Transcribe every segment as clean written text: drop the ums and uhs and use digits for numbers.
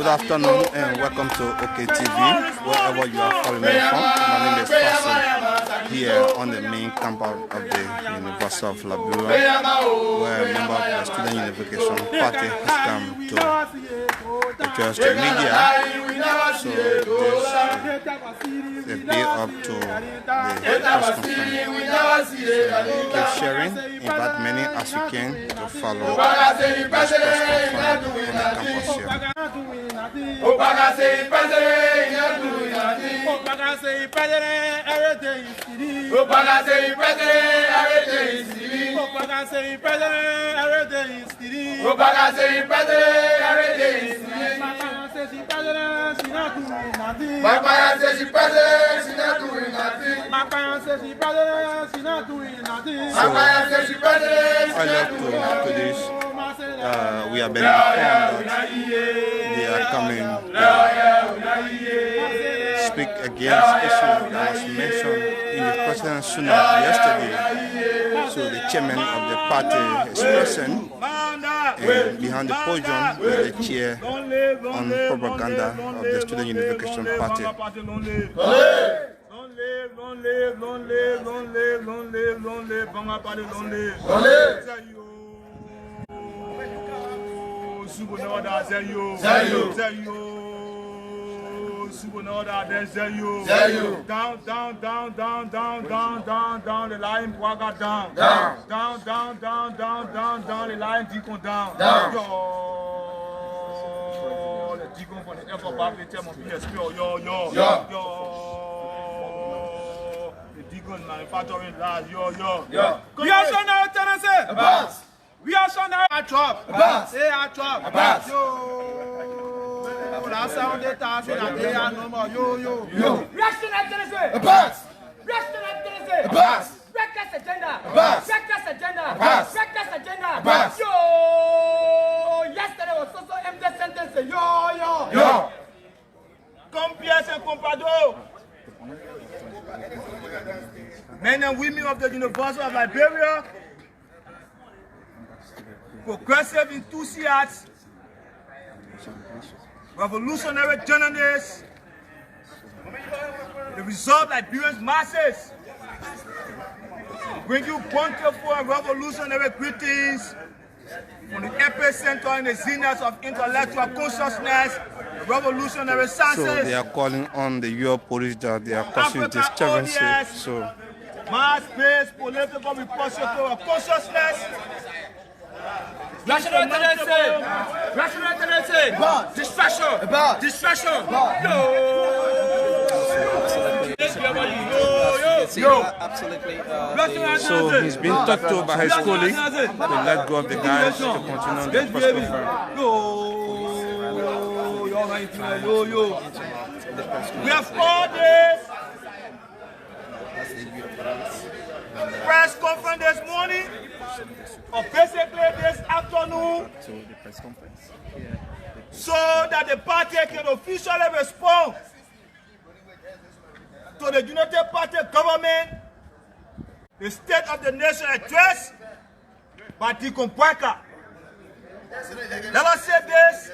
Good afternoon and welcome to OKTV, wherever you are following me from. My name is Pastor here on the main campus of the University of Liberia, where a member of the Students Unification Party has come to address the media. So this is the day up to the press conference. Keep sharing, invite many as you can to follow this press conference on the campus here. Boakai say president, Boakai say president, everything is city. Boakai say president, everything is city. Boakai say president, everything is city. Boakai say president, everything is city. Boakai say she president, she not doing nothing. Boakai say she president, she not doing nothing. Boakai say she president, she not doing nothing. Boakai say she president, she not doing nothing. We have been informed that they are coming to speak against issues that was mentioned in the President's SONA yesterday. So the chairman of the party is present, and behind the podium is the chair on propaganda of the Student Unification Party. Long live, Boakai Party, long live. Subonoda Zeyo, Subonoda Zeyo, down the line, Boakai down, down the line, Deacon down, yo, the Deacon for the F of Babylon, tell me BSP, yo, the Deacon manufacturing last, yo. We are SONA, Tennessee, boss. We are SONA at drop. Say at drop. Yo. Last sound they talk that they are no more. Yo. We are SONA at Tennessee. We are SONA at Tennessee. Breakfast agenda. Breakfast agenda. Yo. Yesterday was also empty sentence. Yo. Compiègne and Compado. Men and women of the University of Liberia. Progressive enthusiasts, revolutionary journalists, the result Liberians masses, bring you bountiful and revolutionary greetings from the epicenter and the zenith of intellectual consciousness, the revolutionary sciences. So they are calling on the UO police that they are causing disturbances. So mass-based political repository of consciousness. Rational tendency, distraction, yo. Absolutely. So he's been talked to by his colleague to let go of the guys to continue on the press conference. We have all this press conference this morning, or basically this afternoon, so that the party can officially respond to the United Party government, the State of the Nation address by Deacon Boakai. Let us say this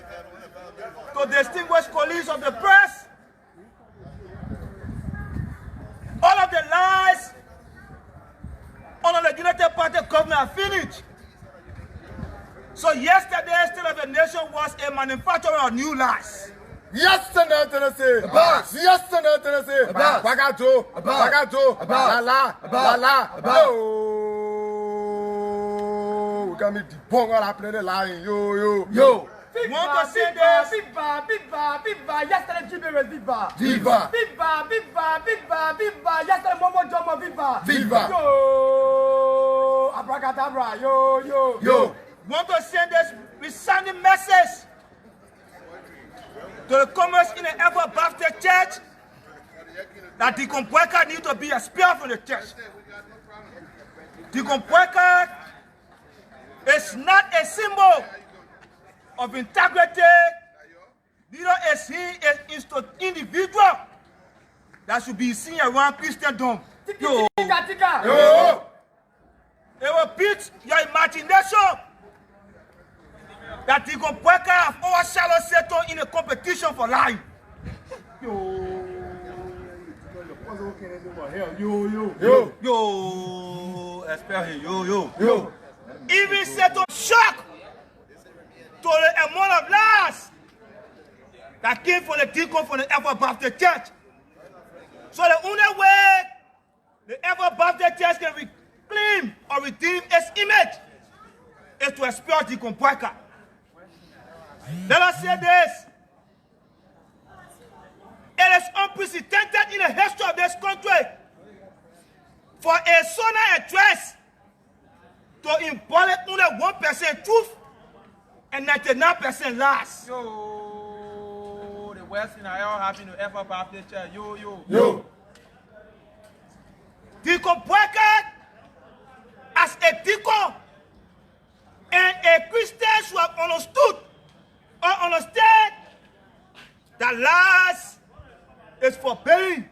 to distinguished colleagues of the press. All of the lies under the United Party government are finished. So yesterday, State of the Nation was a manufacturer of new lies. Yes, Senator Tennessee. Yes, Senator Tennessee. Bagato. La. We can make the bong on play the line. Yo. Want to say this? Viva. Yesterday, Jimmy was viva. Viva. Yesterday, Momo Jomo viva. Yo. Abracadabra. Yo. Want to send this resounding message to the commerce in the Ever Baptist Church that Deacon Boakai needs to be expelled from the church. Deacon Boakai is not a symbol of integrity, neither is he an individual that should be seen around Christendom. Yo. It will beat your imagination. that Deacon Boakai have overshadowed Satan in a competition for life. Yo, expel him, yo. Even Satan shocked to the amount of lies that came from the deacon from the Ever Baptist Church. So the only way the Ever Baptist Church can reclaim or redeem its image is to expel Deacon Boakai. Let us say this. It is unprecedented in the history of this country for a SONA address to embody only 1% truth and 99% lies. Yo, the worst thing I ever happened to Ever Baptist Church. Yo. Deacon Boakai, as a deacon and a Christian who have understood or understand that lies is forbidden,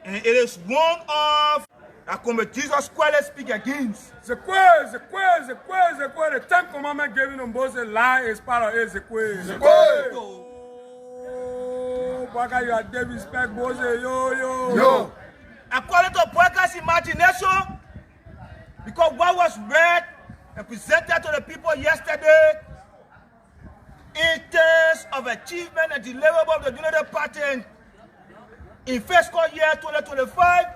and it is one of that come Jesus Christ speak against. The Ten Commandments given on Moses, lie is part of it. Boakai, you are David respect Moses, yo. According to Boakai's imagination, because what was read and presented to the people yesterday in terms of achievement and deliverable of the United Party in fiscal year 2025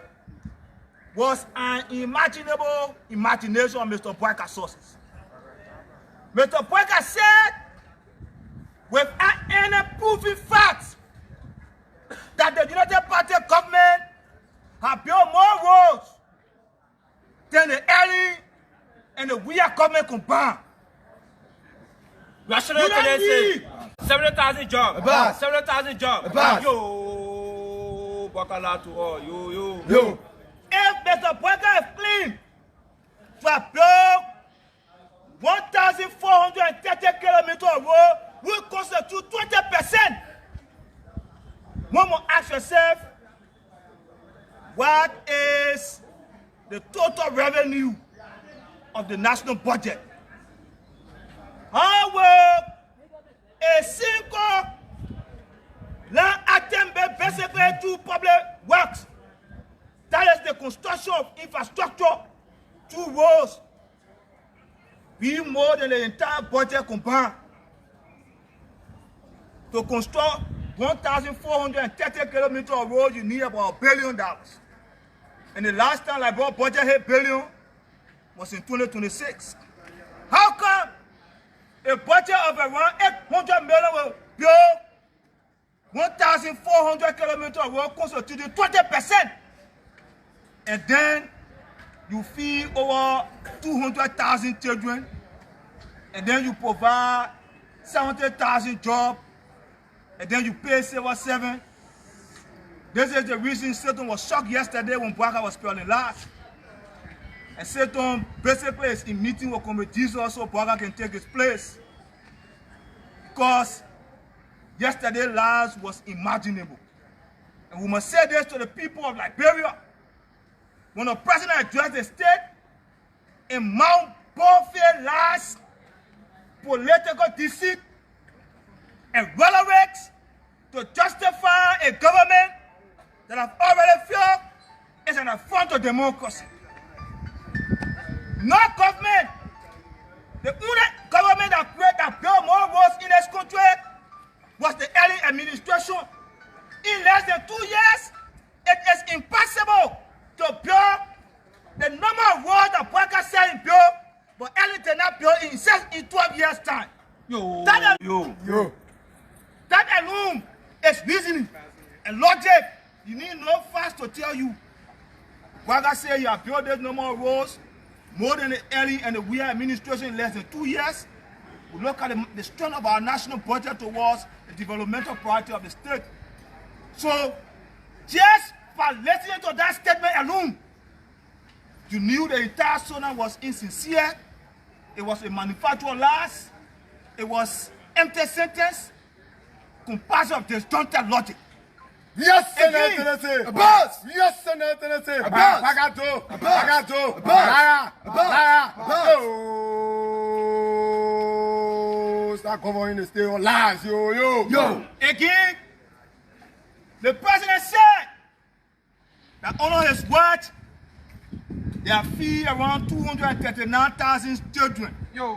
was an imaginable imagination of Mr. Boakai's sources. Mr. Boakai said, without any proving facts, that the United Party government have built more roads than the early and the Weah government combined. National today say 70,000 jobs. 70,000 jobs. Yo, Boakai to all. Yo. If Mr. Boakai claimed to have built 1,430 kilometers of road, will constitute 20%. One more ask yourself, what is the total revenue of the national budget? How will a single land item basically to public works, that is the construction of infrastructure, 2 roads, be more than the entire budget combined? To construct 1,430 kilometers of road, you need about $1 billion. And the last time I brought budget hit billion was in 2026. How come a budget of around 800 million will build 1,400 kilometers of road constituting 20%? And then you feed over 200,000 children, and then you provide 70,000 jobs, and then you pay Civil 7. This is the reason Satan was shocked yesterday when Boakai was spelling last. And Satan basically is in meeting with Comrade Jesus so Boakai can take his place. Because yesterday lies was imaginable. And we must say this to the people of Liberia. When the president addressed the state, in Mount Bonfield lies, political deceit, and rhetoric to justify a government that I've already felt is an affront to democracy. No government, the only government that built more roads in this country was the early administration. In less than 2 years, it is impossible to build the number of roads that Boakai said he built, but early did not build in 12 years' time. That alone is reasoning and logic. You need no facts to tell you. Boakai said you have built this number of roads more than the early and the Weah administration in less than 2 years. We look at the strength of our national budget towards the developmental priority of the state. So, just by listening to that statement alone, you knew the entire SONA was insincere. It was a manufactured lies. It was empty sentence, composed of disjointed logic. Yes, Senator. Boss. Yes, Senator. Boss. Bagato. Liar. start governing the state on lies, yo. Again, the president said that under his watch, they have feed around 239,000 children. Yo.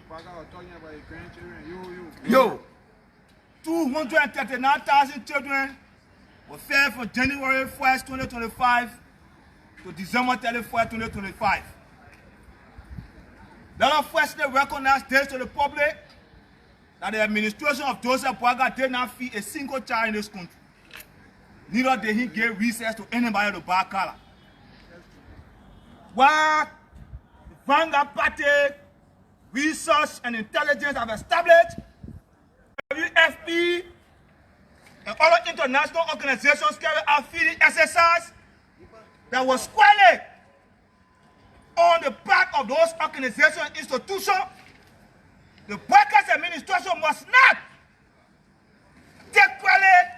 Talking about your grandchildren. 239,000 children were fed from January 1st, 2025 to December 31st, 2025. Let us firstly recognize this to the public that the administration of Joseph Boakai did not feed a single child in this country. Neither did he give recess to anybody to buy color. While the Vanguard Party, Research and Intelligence have established, WFP and other international organizations carry out feeding exercises that was squarely on the part of those organizations and institutions. The Boakai's administration must not take credit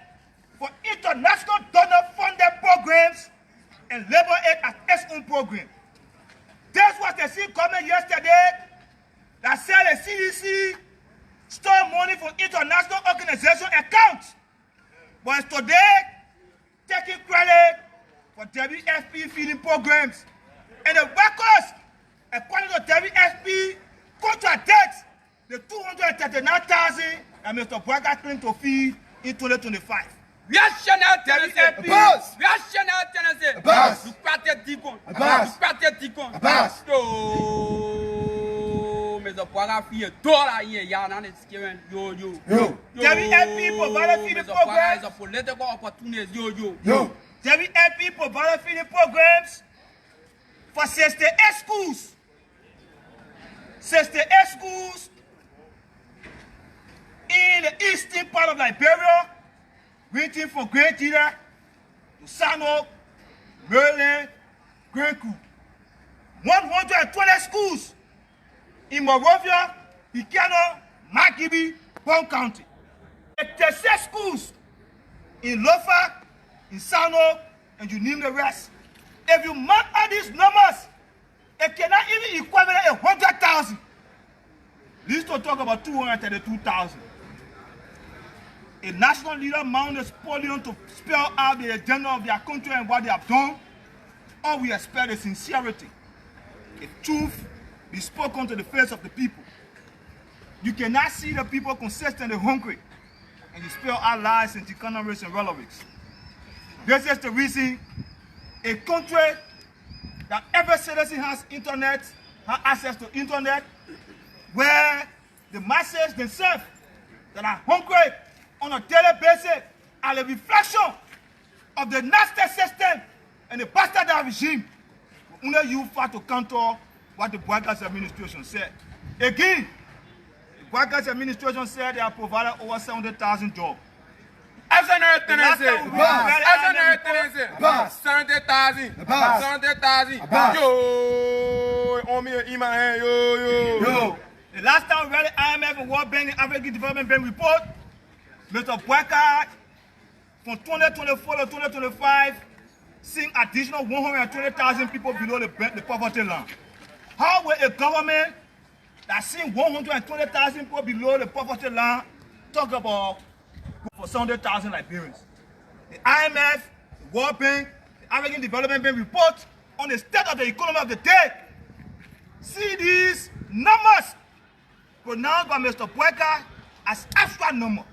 for international donor-funded programs and label it as its own program. This was the same comment yesterday that said the CDC stole money from international organization accounts, but today taking credit for WFP feeding programs. And the records, according to WFP, contradicts the 239,000 that Mr. Boakai claimed to feed in 2025. Reactionnaire Tennessee. Abbas. Reactionnaire Tennessee. Abbas. Du parti Dicon. Abbas. Du parti Dicon. Abbas. Yo. Mr. Boakai feed $1 here. Y'all not scaring. Yo. WFP provided feeding Mr. Boakai programs. is a political opportunist. Yo. WFP provided feeding programs for 68 schools. 68 schools in the eastern part of Liberia, ranging from Great Jira to Sano, Maryland, Grand Coup. 120 schools in Monrovia, Buchanan, Makibi, Brown County. 36 schools in Lofa, in Sano, and you name the rest. If you mark all these numbers, it cannot even equivalent 100,000. This to talk about 232,000. A national leader mounted this podium to spell out the agenda of their country and what they have done. All we expect is sincerity. If truth be spoken to the face of the people. You cannot see the people consistently hungry and you spell out lies and economics and relevance. This is the reason a country that every citizen has internet, has access to internet, where the masses themselves that are hungry on a daily basis are a reflection of the nasty system and the bastard regime. Only you fight to counter what the Boakai's administration said. Again, the Boakai's administration said they have provided over 700,000 jobs. 70,000. Yo, on me in my hand. Yo. The last time we read the IMF and World Bank and African Development Bank report, Mr. Boakai, from 2024 to 2025, seeing additional 120,000 people below the poverty line. How will a government that seeing 120,000 people below the poverty line talk about for 700,000 Liberians? The IMF, the World Bank, the African Development Bank report on the state of the economy of the day. See these numbers pronounced by Mr. Boakai as abstract numbers.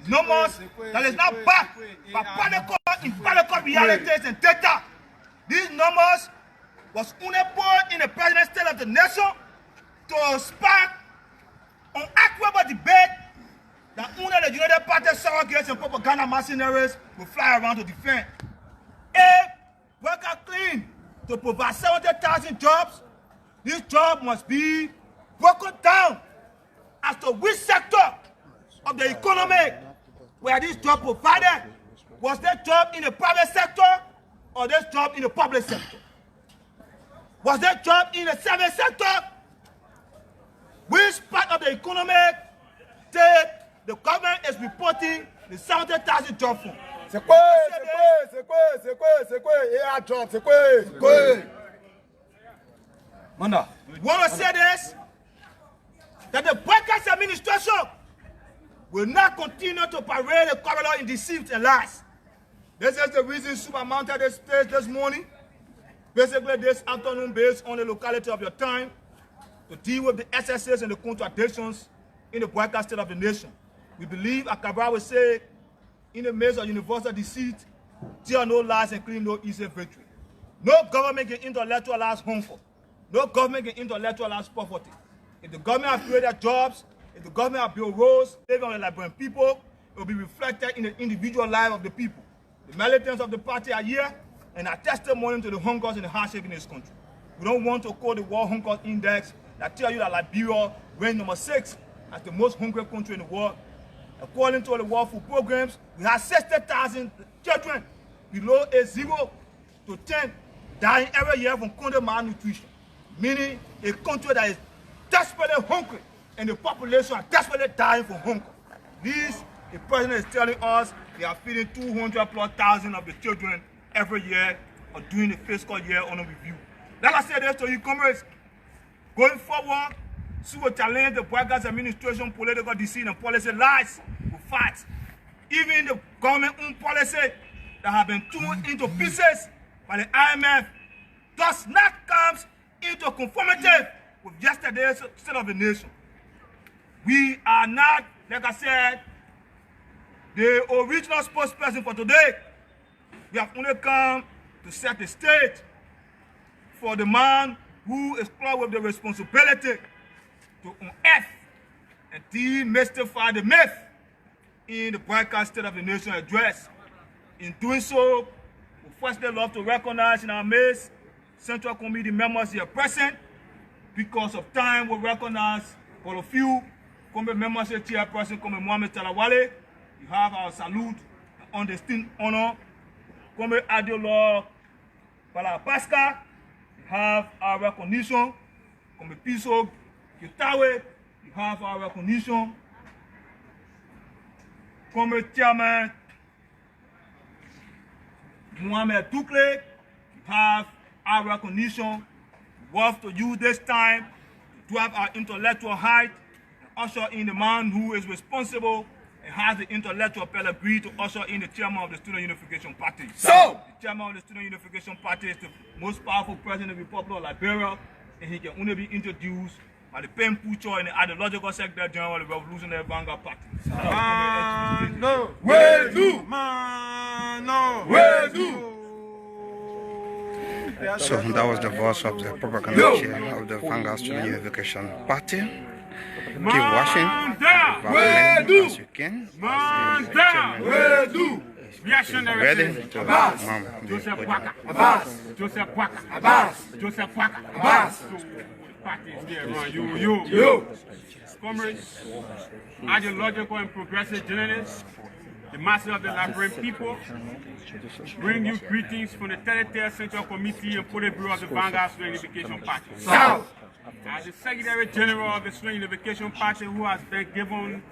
Numbers that is not backed by empirical realities and data. These numbers was only put in the president's state of the nation to spark unequitable debate that only the United Party surrogates and propaganda mercenaries will fly around to defend. If Boakai claim to provide 70,000 jobs, this job must be broken down as to which sector of the economy where this job provided. Was that job in the private sector or this job in the public sector? Was that job in the service sector? Which part of the economy that the government is reporting the 70,000 job from? C'est quoi? Manda. You want to say this? that the Boakai administration will not continue to parade the corridor in deceit and lies. This is the reason Super mounted this stage this morning, basically this afternoon, based on the locality of your time, to deal with the excesses and the contradictions in the Boakai state of the nation. We believe, as Cabral would say, in the midst of universal deceit, there no lies and claim no easy victory. No government can intellectualize hunger. No government can intellectualize poverty. If the government has created jobs, if the government has built roads, living on the Liberian people, it will be reflected in the individual life of the people. The militants of the party are here and are testimony to the hungers and the hardship in this country. We don't want to quote the World Hunger Index that tells you that Liberia ranked number 6 as the most hungry country in the world. According to the World Food Programs, we have 60,000 children below age 0 to 10 dying every year from chronic malnutrition, meaning a country that is desperately hungry and the population are desperately dying from hunger. This, the president is telling us they are feeding 200,000+ of the children every year or during the fiscal year under review. Let us say this to you, comrades. Going forward, we will challenge the Boakai administration political deceit and policy lies with facts. Even the government-owned policy that have been torn into pieces by the IMF does not come into conformity with yesterday's state of the nation. We are not, like I said, the original spokesperson for today. We have only come to set the stage for the man who is clothed with the responsibility to unearth and demystify the myth in the Boakai State of the Nation address. In doing so, we firstly love to recognize in our midst Central Committee members here present. Because of time, we recognize for a few Committee members here, Chairperson Committee Mohamed Talawale. You have our salute on distinct honor. Committee Adiolo Pala Pasca. You have our recognition. Committee Piso Kitawe. You have our recognition. Committee Chairman Mohamed Dukle. You have our recognition. We have to use this time to have our intellectual height and usher in the man who is responsible and has the intellectual pedigree to usher in the chairman of the Student Unification Party. So, the chairman of the Student Unification Party is the most powerful president of the Republic of Liberia, and he can only be introduced by the pen pusher and the ideological secretary general of the Revolutionary Vanguard Party. Mano, Weah, Mano, Weah. So that was the voice of the propaganda chair of the Vanguard Student Unification Party. Keep watching, as you can. Ready to Joseph Boakai. Party is there, man. You. Comrades, ideological and progressive journalists, the masses of the Liberian people, bring you greetings from the 33rd Central Committee and Politburo of the Vanguard Student Unification Party. As the Secretary General of the Student Unification Party, who has been given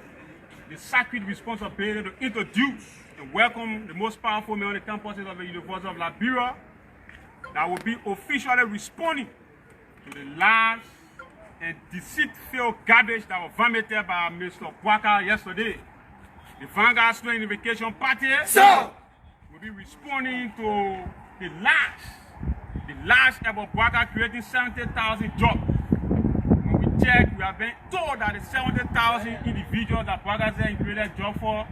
the sacred responsibility to introduce and welcome the most powerful men on the campuses of the University of Liberia, that will be officially responding to the lies and deceit-filled garbage that was vomited by Mr. Boakai yesterday. The Vanguard Student Unification Party will be responding to the lies about Boakai creating 70,000 jobs. When we check, we have been told that the 70,000 individuals that Boakai said he created jobs for,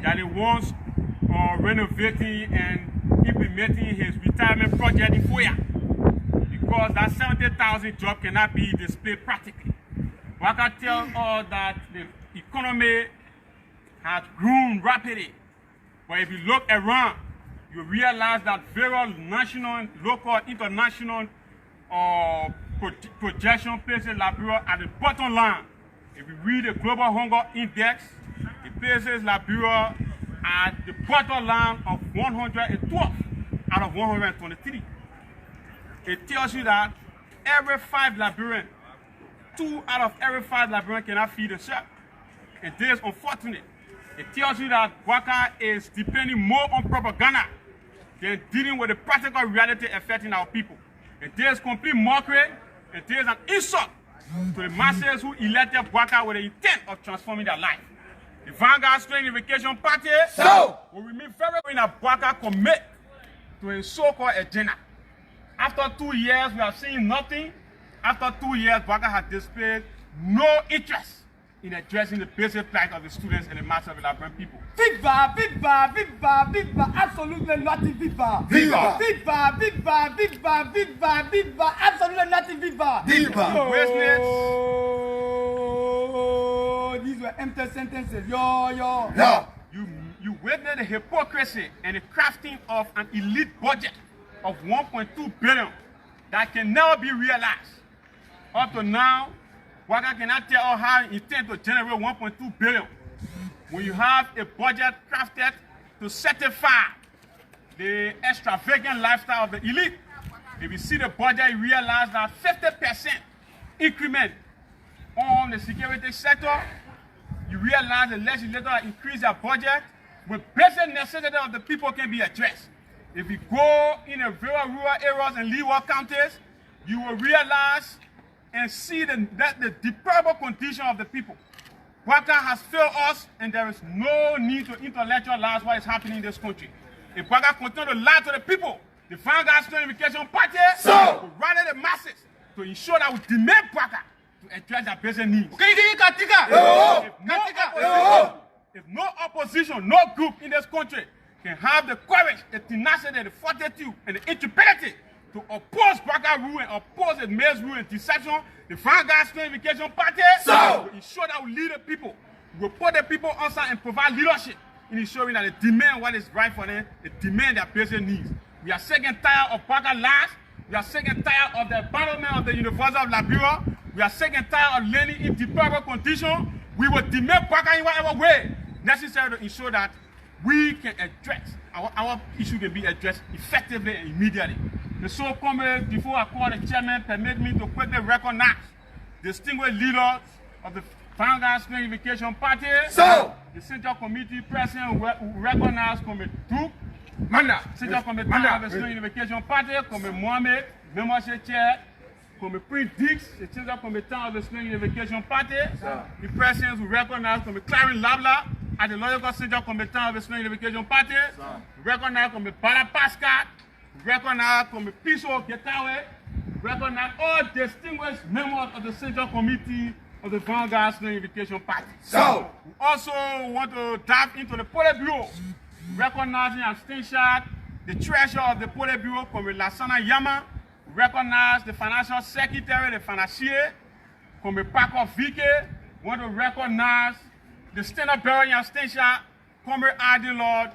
that he wants renovating and implementing his retirement project in Weah. Because that 70,000 jobs cannot be displayed practically. Boakai tells us that the economy has grown rapidly. But if you look around, you realize that various national, local, international projection places Liberia at the bottom line. If you read the Global Hunger Index, it places Liberia at the bottom line of 112 out of 123. It tells you that every 5 Liberians, 2 out of every 5 Liberians cannot feed themselves. And this is unfortunate. It tells you that Boakai is depending more on propaganda than dealing with the practical reality affecting our people. And this is complete mockery, and this is an insult to the masses who elected Boakai with the intent of transforming their life. The Vanguard Students Unification Party will remain very in a Boakai commit to a so-called agenda. After 2 years, we have seen nothing. After 2 years, Boakai has displayed no interest in addressing the basic plight of the students and the masses of the Liberian people. Viva, viva, viva, viva, absolutely nothing viva. Viva. Viva, viva, viva, viva, viva, absolutely nothing viva. Viva. Oh, these were empty sentences. Yo. No. You witnessed the hypocrisy and the crafting of an elite budget of 1.2 billion that can never be realized. Up to now, Boakai cannot tell us how it intends to generate 1.2 billion. When you have a budget crafted to satisfy the extravagant lifestyle of the elite, if you see the budget, you realize that 50% increment on the security sector, you realize the legislature increase their budget when basic necessity of the people can be addressed. If you go in the very rural areas and leeward counties, you will realize and see the deplorable condition of the people. Boakai has failed us, and there is no need to intellectualize what is happening in this country. If Boakai continues to lie to the people, the Vanguard Students Unification Party will rally the masses to ensure that we demand Boakai to address their basic needs. If no opposition, no group in this country can have the courage, the tenacity, the fortitude, and the intrepidity to oppose Boakai rule and oppose the mayor's rule and deception, the Vanguard Students Unification Party will ensure that we lead the people. We will put the people on side and provide leadership in ensuring that they demand what is right for them, they demand their basic needs. We are sick and tired of Boakai lies. We are sick and tired of the abandonment of the University of Liberia. We are sick and tired of learning in deplorable conditions. We will demand Boakai in whatever way necessary to ensure that we can address, our issue can be addressed effectively and immediately. And so, before I call the chairman, permit me to quickly recognize distinguished leaders of the Vanguard Students Unification Party. The Central Committee President who recognize Comrade Duke, Central Committee of the Students Unification Party, Comrade Mohamed, Membership Chair, Comrade Prince Dix, the Central Committee of the Students Unification Party. The President who recognize Comrade Clarin Labla at the local Central Committee of the Students Unification Party. Recognize Comrade Bala Pascal. Recognize Comrade Piso Getawe. Recognize all distinguished members of the Central Committee of the Vanguard Students Unification Party. We also want to dive into the Politburo, recognizing abstention the treasurer of the Politburo, Comrade Lasana Yama. Recognize the financial secretary, the financier, Comrade Paco Vike. Want to recognize the standard bearer in abstention, Comrade Adi Lord,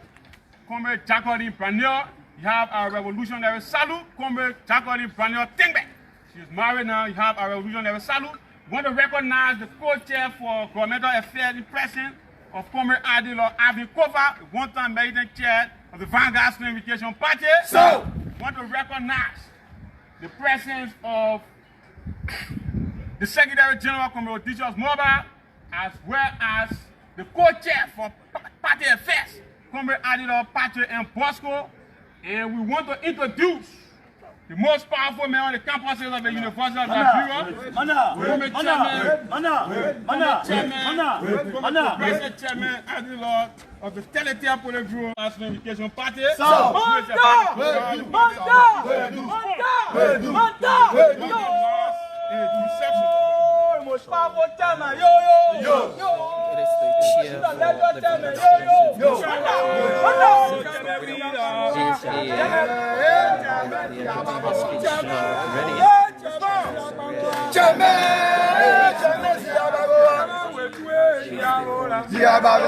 Comrade Jacqueline Branier. You have our revolutionary salute, Comrade Jacqueline Branier Tingbe. She is married now. You have our revolutionary salute. Want to recognize the co-chair for governmental affairs in president of Comrade Adi Lord, Avin Kova, the one-time meriting chair of the Vanguard Students Unification Party. Want to recognize the presence of the Secretary General, Comrade Odysseus Moba, as well as the co-chair for party affairs, Comrade Adi Lord Patrick and Bosco. And we want to introduce the most powerful man on the campuses of the University of Liberia. President Chairman Adi Lord of the Teletea Politburo National Education Party. Most powerful chairman, It is the chair for the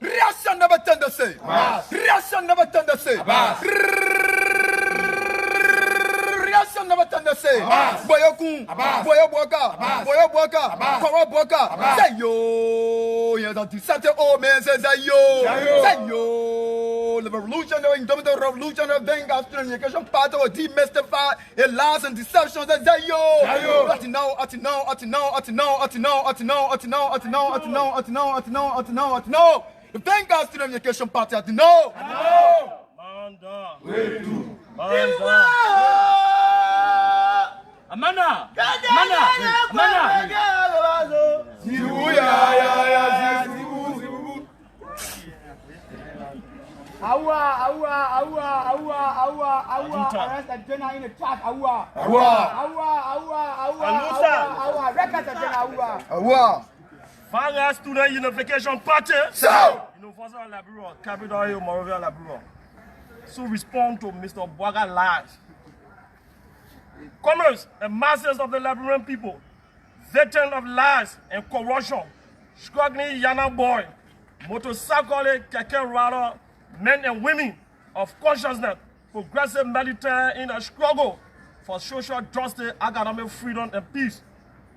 Reaction never tend to say. Reaction never tend to say. Reaction never tend to say. Boyokun, Boyaka, Koroboka. Say yo, yeah, the dissent old man says say yo. Say yo, the revolutionary, indomitable revolutionary Vanguard Students Unification Party will demystify a lies and deceptions and say yo. The Vanguard Students Unification Party at the no. Manda. We do. Amana. Arrest the general in the trap. Records the general. Vanguard Student Unification Party. So. University of Liberia, Capital Hill, Monrovia, Liberia. So respond to Mr. Boakai lies. Commerce and masses of the Liberian people, veteran of lies and corruption, struggling young boy, motorcycle, keke rider, men and women of consciousness, progressive military in a struggle for social justice, academic freedom and peace.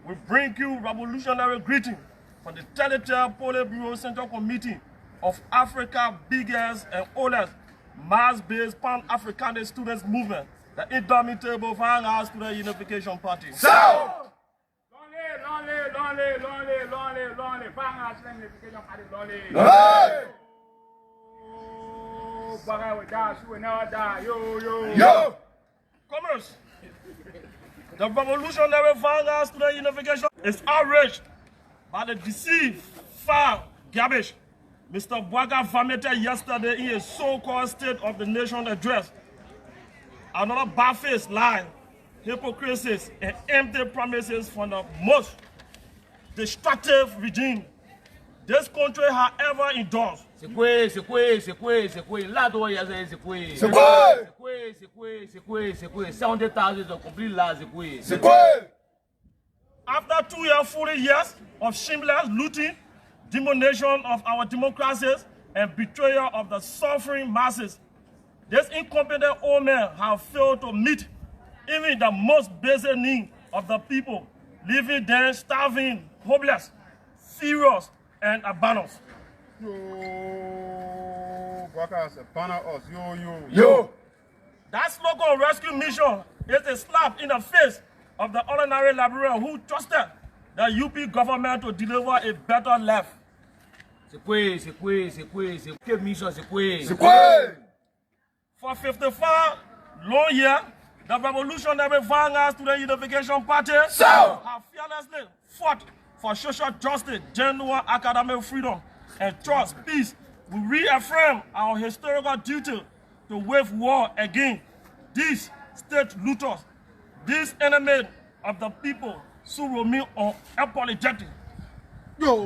We bring you revolutionary greeting from the Territorial Politburo Central Committee of Africa's biggest and oldest mass-based Pan-Africanist students movement, the indomitable Vanguard Student Unification Party. So! Lonely. Vanguard Student Unification Party. Hey! Boakai will die, she will never die. Yo! Commerce. The revolutionary Vanguard Student Unification is outraged by the deceived, foul garbage Mr. Boakai vomited yesterday in a so-called State of the Nation address. Another barefaced lie, hypocrisies, and empty promises from the most destructive regime this country however endorsed. C'est quoi? 70,000 ont compris là, c'est quoi? After 2 years, 40 years of shameless looting, demolition of our democracies, and betrayal of the suffering masses, this incompetent old man have failed to meet even the most basic need of the people, leaving them starving, hopeless, furious, and abandoned. Yo, Boakai has abandoned us. Yo. That slogan rescue mission is a slap in the face of the ordinary Liberian who trusted the UP government to deliver a better life. C'est quoi? Quelle mission, c'est quoi? For 55 long years, the revolutionary Vanguard Student Unification Party have fearlessly fought for social justice, genuine academic freedom, and trust, peace. We reaffirm our historical duty to wage war against these state looters, these enemies of the people who remain unapologetic. Yo,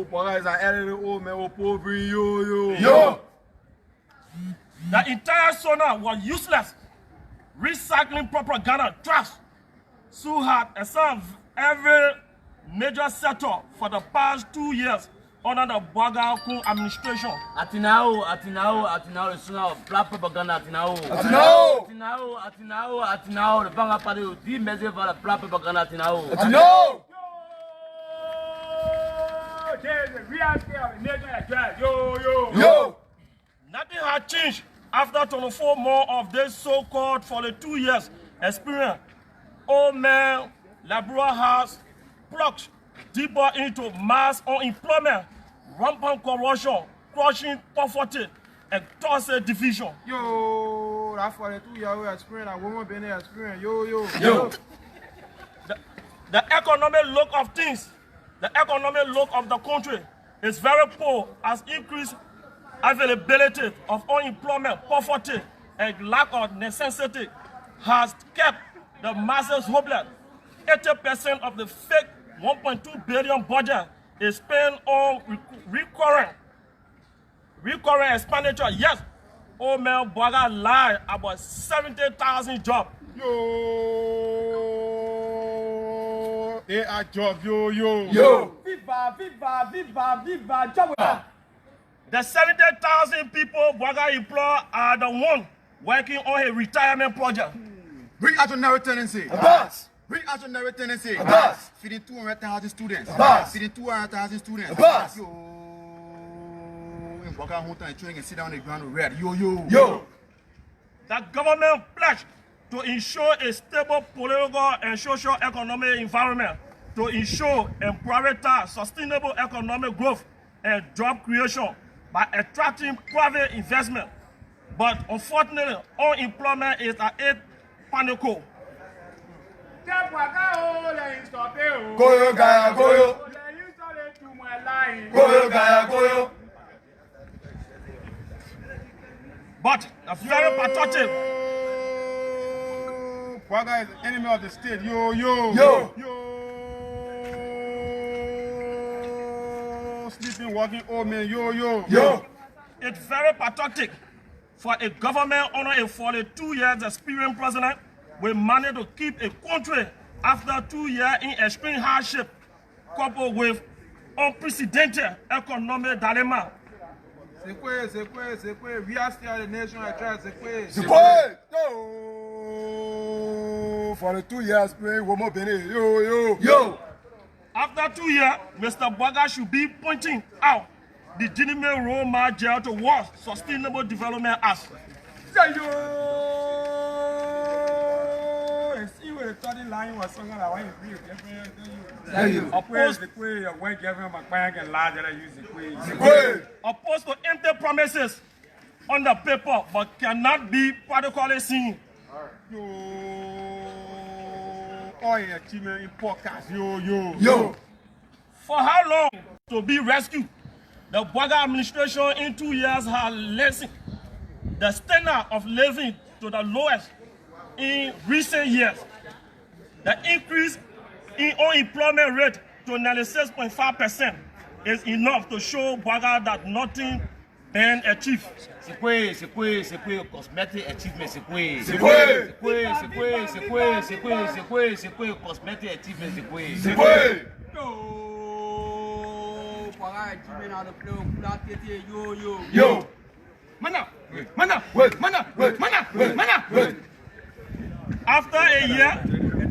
Boakai is an elderly old man with poor yo. The entire SONA was useless, recycling propaganda trash, who had assigned every major sector for the past 2 years under the Boakai administration. Atinao, le SONA, black propaganda, Atinao, le Vanguard Party, dit mais il va la black propaganda, Atinao. Yo. Nothing had changed after 24 more of this so-called 42 years experience. Old man Liberia has plugged deeper into mass unemployment, rampant corruption, crushing poverty, and toxic division. Yo, that 42 year experience, that woman been there experience. Yo. The economic look of things, the economic look of the country is very poor as increased availability of unemployment, poverty, and lack of necessity has kept the masses hopeless. 80% of the fake 1.2 billion budget is spent on recurring expenditure. Yes, old man Boakai lied about 70,000 jobs. Yo, they are jobs, yo. Viva, job. The 70,000 people Boakai employ are the ones working on a retirement project. Bring out your narrow tenancy. Boss. Bring out your narrow tenancy. Boss. Feeding 200,000 students. Boss. Feeding 200,000 students. Boss. Yo. In Boakai whole time training and sit down on the ground and read. Yo. The government pledged to ensure a stable political and social economic environment, to ensure and prioritize sustainable economic growth and job creation by attracting private investment. But unfortunately, unemployment is at a panico. Goyo, Gaya, Goyo. Goyo, Gaya, Goyo. But a very patriotic. Boakai is the enemy of the state. Yo. Sleeping, walking old man. Yo. It's very patriotic for a government under a 42 years experienced president will manage to keep a country after 2 years in extreme hardship, coupled with unprecedented economic dilemma. C'est quoi? We are still the nation I try. C'est Yo. For the 2 years, playing one more penny. Yo. After 2 years, Mr. Boakai should be pointing out the genuine role model towards sustainable development as. Say yo. See where the starting line was something like when you opposed the way of when government McBank and larger use the way. Opposed to empty promises on the paper but cannot be practically seen. Yo. All your achievement in podcast. Yo. For how long to be rescued? The Boakai administration in 2 years has lessened the standard of living to the lowest in recent years. The increase in unemployment rate to 96.5% is enough to show Boakai that nothing been achieved. C'est quoi cosmetic achievement, c'est quoi cosmetic achievement, c'est quoi Yo. Mana. After a year,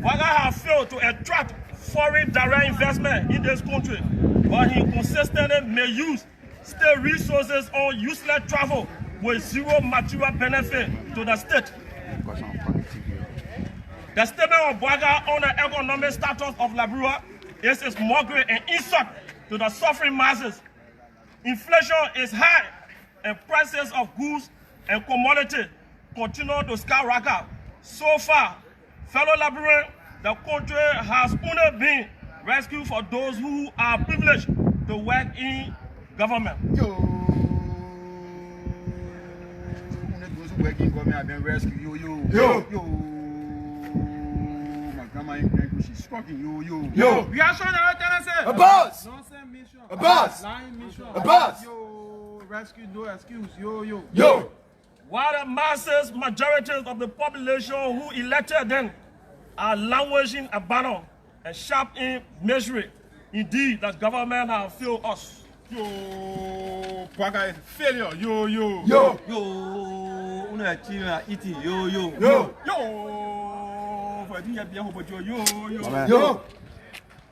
Boakai has failed to attract foreign direct investment in this country, but he consistently may use state resources on useless travel with zero material benefit to the state. The statement of Boakai on the economic status of Liberia is a mockery and insult to the suffering masses. Inflation is high and prices of goods and commodities continue to skyrocket. So far, fellow Liberians, the country has only been rescued for those who are privileged to work in government. Yo. Those who work in government have been rescued. Yo. My grandma in Grenco, she's struggling. Yo. We are showing the tendency. A boss. Nonsense mission. A boss. Lying mission. A boss. Yo. Rescue, no excuse. Yo. While the masses, majorities of the population who elected them are languishing abandon and sharp in misery. Indeed, the government has failed us. Yo. Boakai is a failure. Yo. Una achievement eating. Yo. For the year, Yo.